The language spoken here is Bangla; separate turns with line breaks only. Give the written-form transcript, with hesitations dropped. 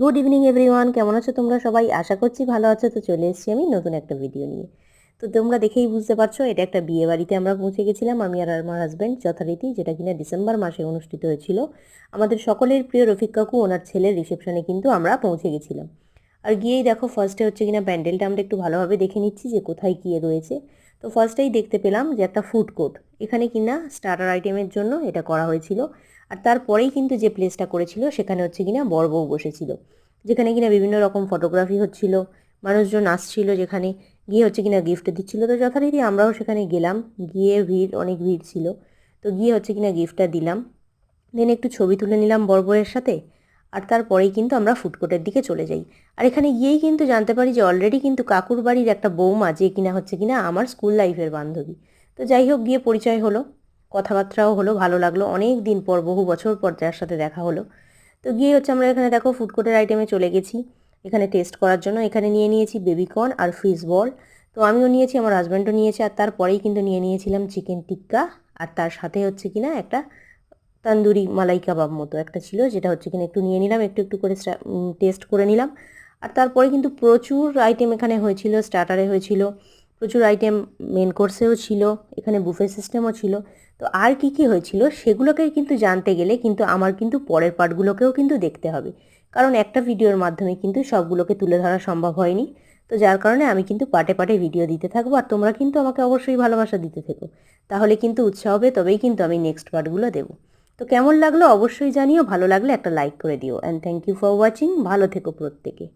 গুড ইভিনিং এভরিওয়ান, কেমন আছো তোমরা সবাই? আশা করছি ভালো আছো। তো চলে এসেছি আমি নতুন একটা ভিডিও নিয়ে। তো তোমরা দেখেই বুঝতে পারছো এটা একটা বিয়ে বাড়িতে আমরা পৌঁছে গেছিলাম, আমি আর আমার হাজব্যান্ড যথারীতি, যেটা কিনা ডিসেম্বর মাসে অনুষ্ঠিত হয়েছিল। আমাদের সকলের প্রিয় রফিক কাকু ওনার ছেলের রিসেপশনে কিন্তু আমরা পৌঁছে গেছিলাম। আর গিয়েই দেখো ফার্স্টে হচ্ছে কিনা প্যান্ডেলটা আমরা একটু ভালোভাবে দেখে নিচ্ছি যে কোথায় কী রয়েছে। তো ফার্স্টেই দেখতে পেলাম যে একটা ফুড কোর্ট, এখানে কিনা স্টার্টার আইটেমের জন্য এটা করা হয়েছিল। আর তারপরেই কিন্তু যে প্লেসটা করেছিল সেখানে হচ্ছে কিনা বর বউ বসেছিল, যেখানে কিনা বিভিন্ন রকম ফটোগ্রাফি হচ্ছিল, মানুষজন আসছিল, যেখানে গিয়ে হচ্ছে কিনা গিফট দিচ্ছিল। তো যথারীতি আমরাও সেখানে গেলাম, গিয়ে অনেক ভিড় ছিল। তো গিয়ে হচ্ছে কিনা গিফটটা দিলাম, দেন একটু ছবি তুলে নিলাম বর বউয়ের সাথে। আর তারপরেই কিন্তু আমরা ফুড কোর্টের দিকে চলে যাই। আর এখানে গিয়েই কিন্তু জানতে পারি যে অলরেডি কিন্তু কাকুর বাড়ির একটা বৌমা, যে কিনা হচ্ছে কিনা আমার স্কুল লাইফের বান্ধবী। তো যাই হোক, গিয়ে পরিচয় হলো, কথাবার্তাও হলো, ভালো লাগলো, অনেক দিন পর, বহু বছর পর যার সাথে দেখা হলো। তো গিয়ে হচ্ছে আমরা এখানে দেখো ফুড কোর্টের আইটেমে চলে গেছি এখানে টেস্ট করার জন্য। এখানে নিয়ে নিয়েছি বেবিকর্ন আর ফিশ বল। তো আমিও নিয়েছি, আমার হাজব্যান্ডও নিয়েছে। আর তারপরেই কিন্তু নিয়ে নিয়েছিলাম চিকেন টিক্কা, আর তার সাথে হচ্ছে কিনা একটা তন্দুরি মালাই কাবাব মতো একটা ছিল, যেটা হচ্ছে কিনা একটু নিয়ে নিলাম, একটু একটু করে টেস্ট করে নিলাম। আর তারপরে কিন্তু প্রচুর আইটেম এখানে হয়েছিল, স্টার্টারে হয়েছিল প্রচুর আইটেম, মেন কোর্সেও ছিল, এখানে বুফে সিস্টেমও ছিল। তো আর কি কি হয়েছিল সেগুলোকে কিন্তু জানতে গেলে কিন্তু আমার কিন্তু পরের পার্টগুলোকেও কিন্তু দেখতে হবে, কারণ একটা ভিডিওর মাধ্যমে কিন্তু সবগুলোকে তুলে ধরা সম্ভব হয়নি। তো যার কারণে আমি কিন্তু পার্টে পার্টে ভিডিও দিতে থাকবো, আর তোমরা কিন্তু আমাকে অবশ্যই ভালোবাসা দিতে থেকো, তাহলে কিন্তু উৎসাহ হবে, তবেই কিন্তু আমি নেক্সট পার্টগুলো দেবো। তো কেমন লাগলো অবশ্যই জানিও, ভালো লাগলে একটা লাইক করে দিও। And thank you for watching, ভালো থেকো প্রত্যেকে।